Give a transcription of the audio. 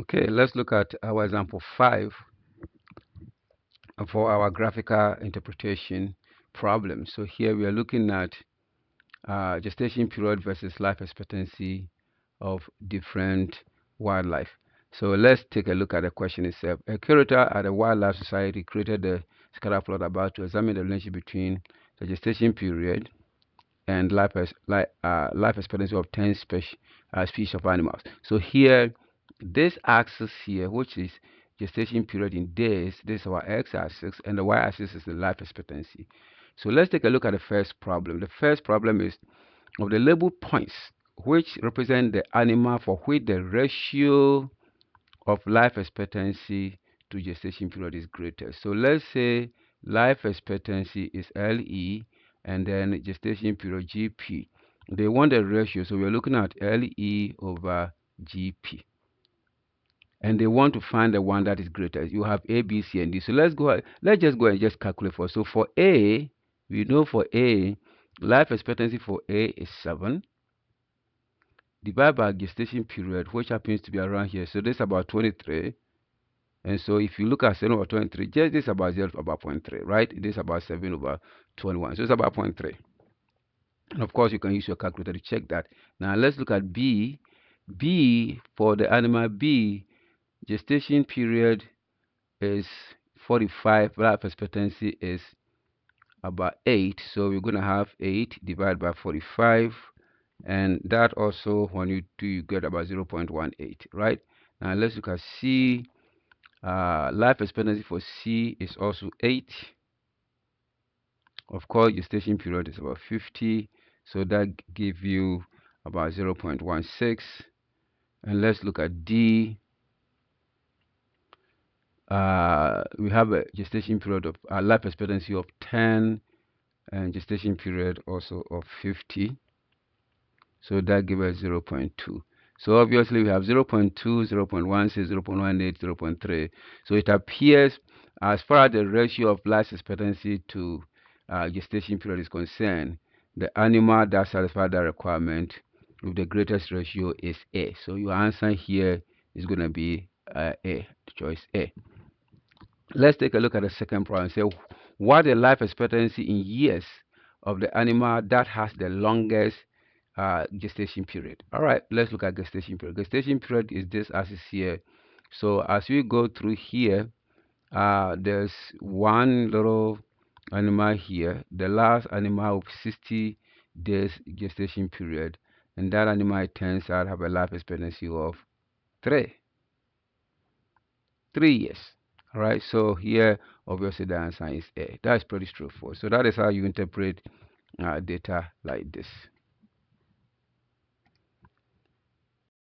Okay, let's look at our example 5 for our graphical interpretation problem. So here we are looking at gestation period versus life expectancy of different wildlife. So let's take a look at the question itself. A curator at a wildlife society created a scatter plot about to examine the relationship between the gestation period and life expectancy of 10 species of animals. So here, this axis here, which is gestation period in days, this is our x-axis, and the y-axis is the life expectancy. So let's take a look at the first problem. The first problem is of the labeled points, which represent the animal for which the ratio of life expectancy to gestation period is greater. So let's say life expectancy is LE and then gestation period GP. They want a ratio, so we're looking at LE over GP. And they want to find the one that is greater. You have A, B, C, and D. So let's just go and just calculate for. So for A, we know for A, life expectancy for A is 7. Divided by gestation period, which happens to be around here. So this is about 23. And so if you look at 7 over 23, just this is about 0 about 0.3, right? This is about 7 over 21. So it's about 0.3. And of course, you can use your calculator to check that. Now let's look at B. B, for the animal B, gestation period is 45. Life expectancy is about 8. So we're going to have 8 divided by 45. And that also, when you do, you get about 0.18, right? Now let's look at C. Life expectancy for C is also 8. Of course, gestation period is about 50, so that gives you about 0.16. And let's look at D. We have a gestation period of life expectancy of 10 and gestation period also of 50, so that gives us 0.2. So obviously we have 0.2, 0.16, 0.18, 0.3. So it appears, as far as the ratio of life expectancy to gestation period is concerned, the animal that satisfies that requirement with the greatest ratio is A. So your answer here is going to be A, choice A. Let's take a look at the second problem. Say, what the life expectancy in years of the animal that has the longest gestation period. All right, let's look at gestation period. Gestation period is this as is here. So as we go through here, there's one little animal here, the last animal with 60 days gestation period, and that animal, it turns out, have a life expectancy of 3 years. All right, so here obviously the answer is A. That's pretty straightforward. So that is how you interpret data like this.